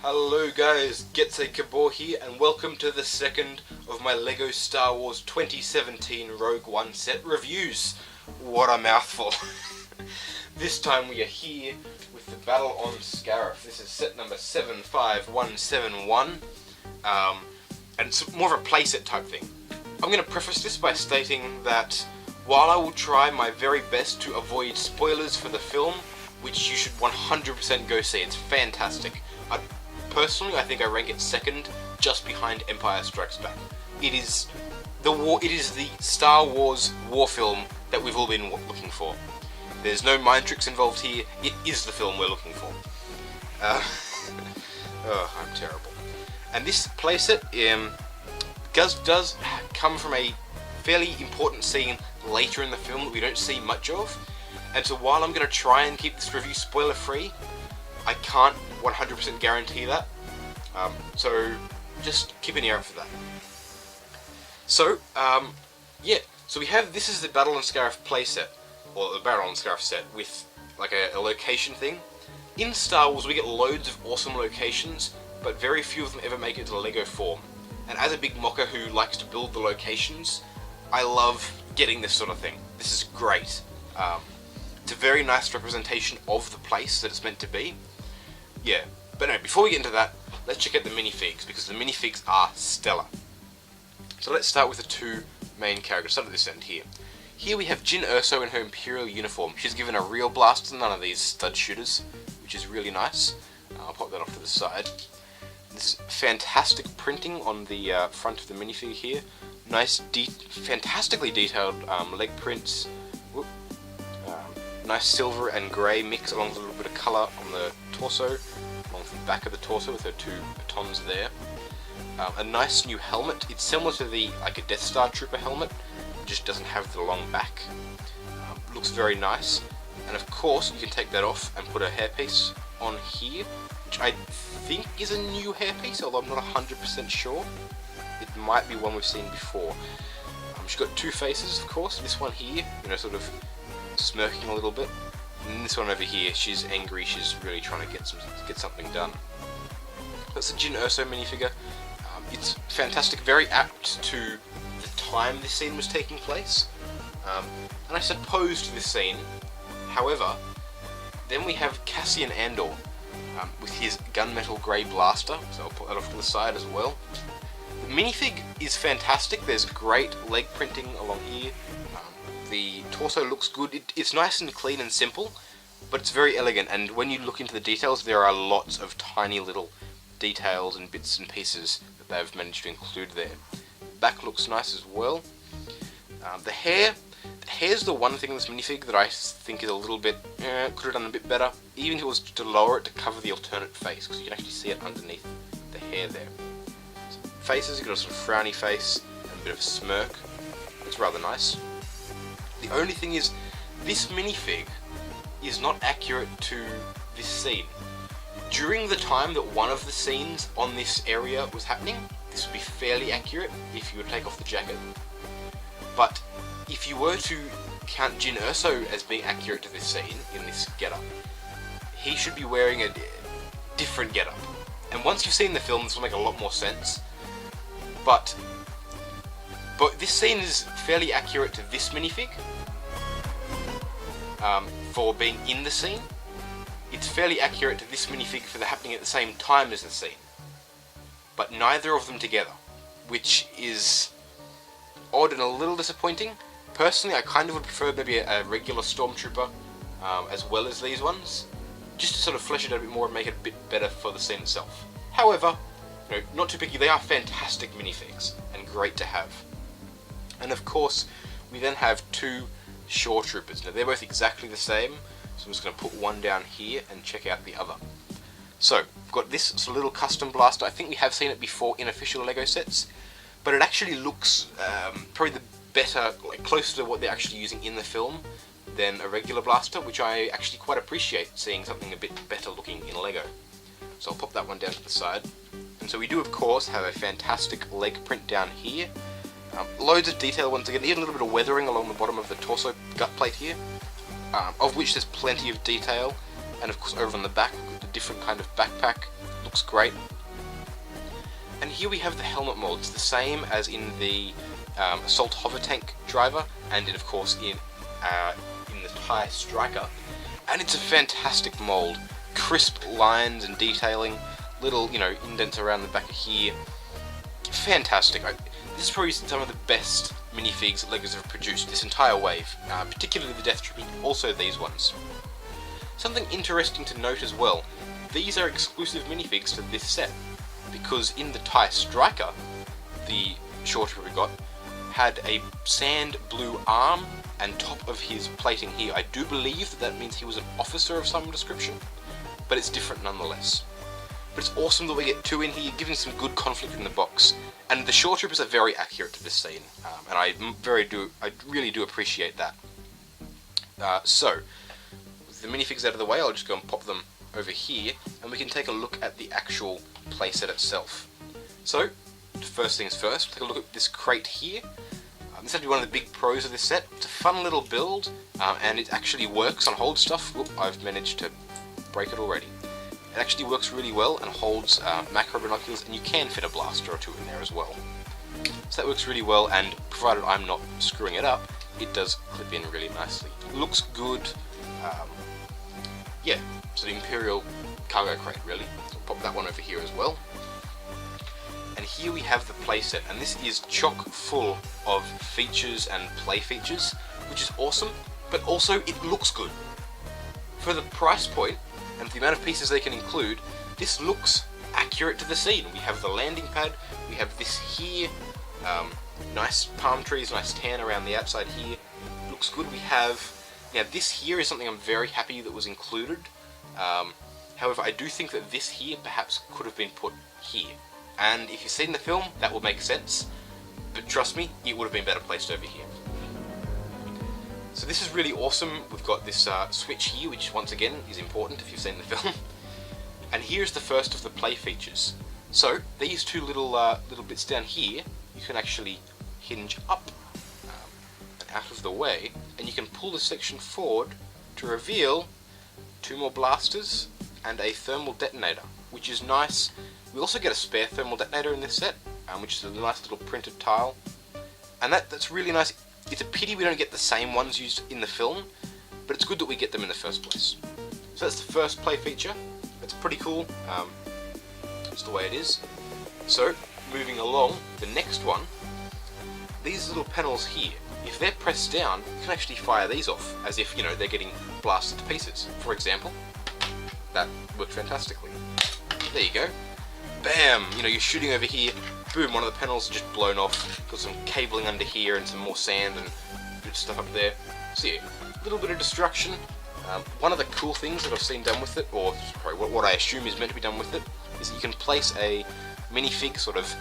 Hello guys, Gett'se Cabur here, and welcome to the second of my LEGO Star Wars 2017 Rogue One set reviews. What a mouthful. This time we are here with the battle on Scarif. This is set number 75171, and it's more of a playset type thing. I'm going to preface this by stating that while I will try my very best to avoid spoilers for the film, which you should 100% go see, it's fantastic. Personally, I think I rank it second, just behind Empire Strikes Back. It is the Star Wars war film that we've all been looking for. There's no mind tricks involved here. It is the film we're looking for. Oh, I'm terrible. And this playset does come from a fairly important scene later in the film that we don't see much of. And so while I'm going to try and keep this review spoiler free, I can't 100% guarantee that, so just keep an ear out for that. So, so we have, this is the Battle on Scarif playset, or the Battle on Scarif set, with like a location thing. In Star Wars we get loads of awesome locations, but very few of them ever make it to the LEGO form. And as a big mocker who likes to build the locations, I love getting this sort of thing. This is great. It's a very nice representation of the place that it's meant to be. Yeah, but anyway, before we get into that, let's check out the minifigs, because the minifigs are stellar. So let's start with the two main characters. Start at this end here. Here we have Jyn Erso in her Imperial uniform. She's given a real blast to none of these stud shooters, which is really nice. I'll pop that off to the side. This fantastic printing on the front of the minifig here. Nice, fantastically detailed leg prints. Nice silver and grey mix along with a little bit of colour on the torso, along the back of the torso with her two batons there. A nice new helmet. It's similar to the a Death Star Trooper helmet, it just doesn't have the long back. Looks very nice, and of course you can take that off and put a hairpiece on here, which I think is a new hairpiece, although I'm not 100% sure. It might be one we've seen before. She's got two faces, of course. This one here, sort of smirking a little bit, and this one over here, she's angry. She's really trying to get something done. That's the Jyn Erso minifigure. It's fantastic, very apt to the time this scene was taking place, and I suppose to this scene. However, then we have Cassian Andor with his gunmetal grey blaster, so I'll put that off to the side as well. The minifig is fantastic. There's great leg printing along here. The torso looks good. It's nice and clean and simple, but it's very elegant, and when you look into the details, there are lots of tiny little details and bits and pieces that they've managed to include there. The back looks nice as well. The hair's the one thing in this minifig that I think is a little bit, could have done a bit better, even if it was to lower it to cover the alternate face, because you can actually see it underneath the hair there. So faces, you've got a sort of frowny face and a bit of a smirk. It's rather nice. The only thing is, this minifig is not accurate to this scene. During the time that one of the scenes on this area was happening, this would be fairly accurate if you would take off the jacket. But if you were to count Jyn Erso as being accurate to this scene, in this getup, he should be wearing a different getup. And once you've seen the film, this will make a lot more sense. But this scene is fairly accurate to this minifig, for being in the scene. It's fairly accurate to this minifig for the happening at the same time as the scene. But neither of them together, which is odd and a little disappointing. Personally, I kind of would prefer maybe a regular Stormtrooper as well as these ones, just to sort of flesh it out a bit more and make it a bit better for the scene itself. However, not too picky, they are fantastic minifigs and great to have. And of course, we then have two Shore Troopers. Now they're both exactly the same, so I'm just going to put one down here and check out the other. So, we've got this sort of little custom blaster. I think we have seen it before in official LEGO sets, but it actually looks probably the better, closer to what they're actually using in the film than a regular blaster, which I actually quite appreciate, seeing something a bit better looking in LEGO. So I'll pop that one down to the side. And so we do, of course, have a fantastic leg print down here. Loads of detail once again, even a little bit of weathering along the bottom of the torso gut plate here, of which there's plenty of detail, and of course over on the back, we've got the different kind of backpack. looks great. And here we have the helmet mold. It's the same as in the Assault Hover Tank driver, and of course in the TIE Striker. And it's a fantastic mold. Crisp lines and detailing, little, indents around the back of here. Fantastic. This is probably some of the best minifigs that LEGO's have produced this entire wave, particularly the Death Troopers, but also these ones. Something interesting to note as well, these are exclusive minifigs to this set, because in the TIE Striker, the Shore Trooper we got, had a sand blue arm and top of his plating here. I do believe that means he was an officer of some description, but it's different nonetheless. But it's awesome that we get two in here, giving some good conflict in the box. And the Shore Troopers are very accurate to this scene, and I really do appreciate that. So, with the minifigs out of the way, I'll just go and pop them over here, and we can take a look at the actual playset itself. So, first things first, take a look at this crate here. This is actually one of the big pros of this set. It's a fun little build, and it actually works on hold stuff. Whoop, I've managed to break it already. It actually works really well and holds macro binoculars, and you can fit a blaster or two in there as well. So that works really well, and provided I'm not screwing it up, it does clip in really nicely. It looks good. Yeah, so the Imperial cargo crate, really. So I'll pop that one over here as well. And here we have the playset, and this is chock full of features and play features, which is awesome, but also it looks good. For the price point, and for the amount of pieces they can include, this looks accurate to the scene. We have the landing pad, we have this here, nice palm trees, nice tan around the outside here, looks good. We have, now this here is something I'm very happy that was included. However, I do think that this here perhaps could have been put here. And if you've seen the film, that will make sense, but trust me, it would have been better placed over here. So this is really awesome. We've got this switch here, which once again is important if you've seen the film. And here's the first of the play features. So these two little bits down here, you can actually hinge up and out of the way, and you can pull this section forward to reveal two more blasters and a thermal detonator, which is nice. We also get a spare thermal detonator in this set, which is a nice little printed tile, and that's really nice. It's a pity we don't get the same ones used in the film, but it's good that we get them in the first place. So that's the first play feature. It's pretty cool. It's the way it is. So, moving along, the next one, these little panels here, if they're pressed down, you can actually fire these off, as if, they're getting blasted to pieces. For example, that worked fantastically. There you go. Bam! You're shooting over here, boom, one of the panels is just blown off. Got some cabling under here and some more sand and good stuff up there. So yeah, a little bit of destruction. One of the cool things that I've seen done with it, or sorry, what I assume is meant to be done with it, is that you can place a minifig sort of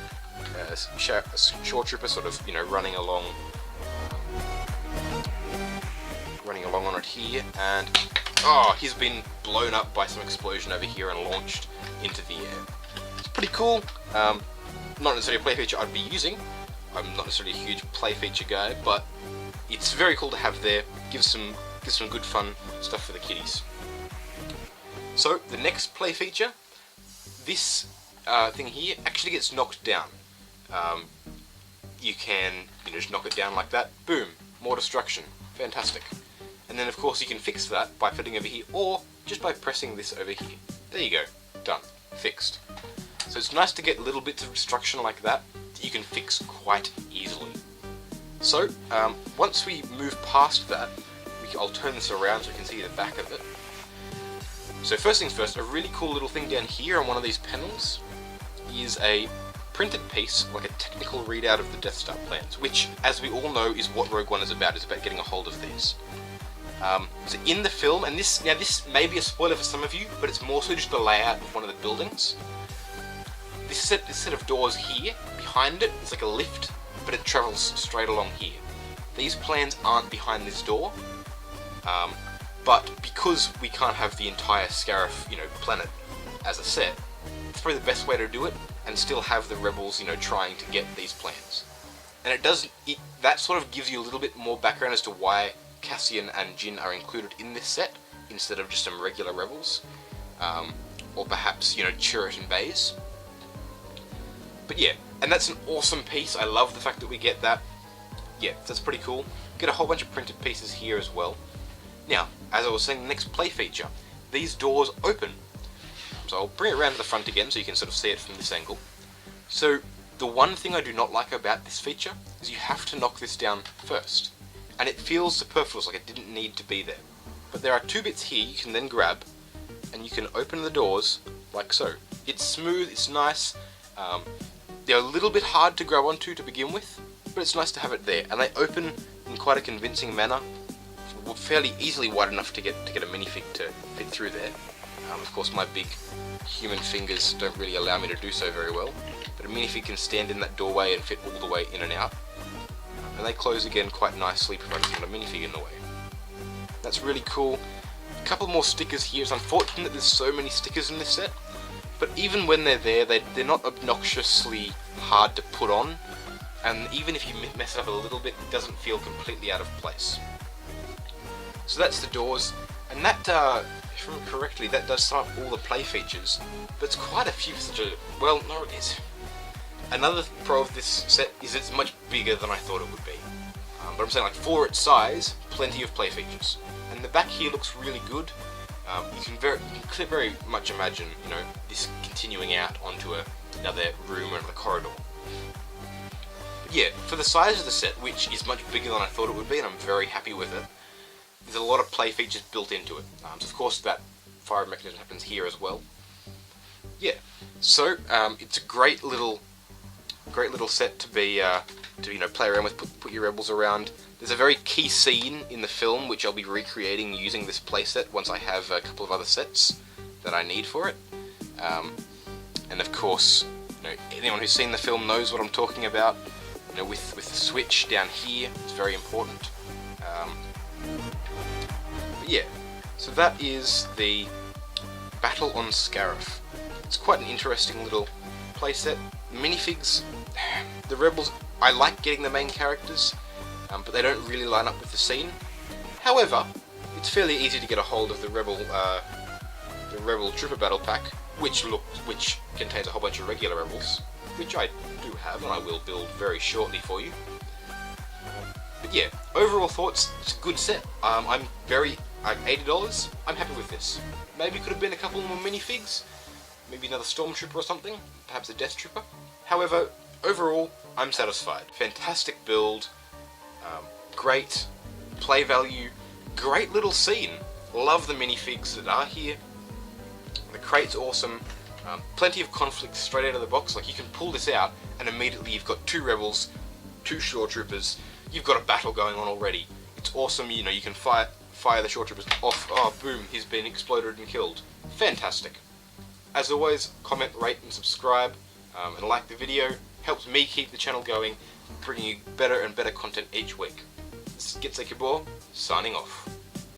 Shore Trooper sort of, running along on it here, and he's been blown up by some explosion over here and launched into the air. It's pretty cool. Not necessarily a play feature I'd be using. I'm not necessarily a huge play feature guy, but it's very cool to have there. Gives some good fun stuff for the kiddies. So the next play feature, this thing here actually gets knocked down. You can just knock it down like that. Boom, more destruction. Fantastic. And then of course you can fix that by fitting over here, or just by pressing this over here. There you go. Done. Fixed. So it's nice to get little bits of destruction like that you can fix quite easily. So, once we move past that, I'll turn this around so you can see the back of it. So first things first, a really cool little thing down here on one of these panels is a printed piece, like a technical readout of the Death Star plans, which, as we all know, is what Rogue One is about getting a hold of these. So in the film, and this may be a spoiler for some of you, but it's more so just the layout of one of the buildings. This set of doors here, behind it, is like a lift, but it travels straight along here. These plans aren't behind this door, but because we can't have the entire Scarif, planet as a set, it's probably the best way to do it, and still have the rebels, trying to get these plans. And that sort of gives you a little bit more background as to why Cassian and Jyn are included in this set, instead of just some regular rebels. or perhaps, you know, Cheriton Bays. But yeah, and that's an awesome piece. I love the fact that we get that. Yeah, that's pretty cool. Get a whole bunch of printed pieces here as well. Now, as I was saying, the next play feature, these doors open. So I'll bring it around to the front again so you can sort of see it from this angle. So the one thing I do not like about this feature is you have to knock this down first. And it feels superfluous, like it didn't need to be there. But there are two bits here you can then grab, and you can open the doors like so. It's smooth, it's nice. They're a little bit hard to grab onto to begin with, but it's nice to have it there. And they open in quite a convincing manner, fairly easily wide enough to get a minifig to fit through there. Of course, my big human fingers don't really allow me to do so very well, but a minifig can stand in that doorway and fit all the way in and out. And they close again quite nicely, provided there's not a minifig in the way. That's really cool. A couple more stickers here. It's unfortunate that there's so many stickers in this set, but even when they're there, they're not obnoxiously hard to put on, and even if you mess it up a little bit, it doesn't feel completely out of place. So that's the doors, and that, if I remember correctly, that does sum up all the play features, but it's quite a few for such a... well, no it is. Another pro of this set is it's much bigger than I thought it would be. But I'm saying, like, for its size, plenty of play features. And the back here looks really good. You can very much imagine, you know, this continuing out onto another room or another corridor. But yeah, for the size of the set, which is much bigger than I thought it would be, and I'm very happy with it, there's a lot of play features built into it. So of course that fire mechanism happens here as well. Yeah, so it's a great little set to be to, you know, play around with, put your rebels around. There's a very key scene in the film which I'll be recreating using this playset once I have a couple of other sets that I need for it. And of course, you know, anyone who's seen the film knows what I'm talking about. You know, with the switch down here, it's very important. But yeah, so that is the Battle on Scarif. It's quite an interesting little playset. Minifigs, the rebels, I like getting the main characters, but they don't really line up with the scene. However, it's fairly easy to get a hold of the Rebel Trooper Battle Pack, which contains a whole bunch of regular rebels, which I do have and I will build very shortly for you. But yeah, overall thoughts, it's a good set. I'm $80, I'm happy with this. Maybe could have been a couple more minifigs, maybe another Stormtrooper or something, perhaps a Death Trooper. However, overall, I'm satisfied. Fantastic build, great play value, great little scene. Love the minifigs that are here. The crate's awesome. Plenty of conflict straight out of the box. Like, you can pull this out and immediately you've got two rebels, two shore troopers. You've got a battle going on already. It's awesome. You know, you can fire the shore troopers off. Oh, boom! He's been exploded and killed. Fantastic. As always, comment, rate, and subscribe, and like the video. Helps me keep the channel going, bringing you better and better content each week. This is Gett'se Cabur, signing off.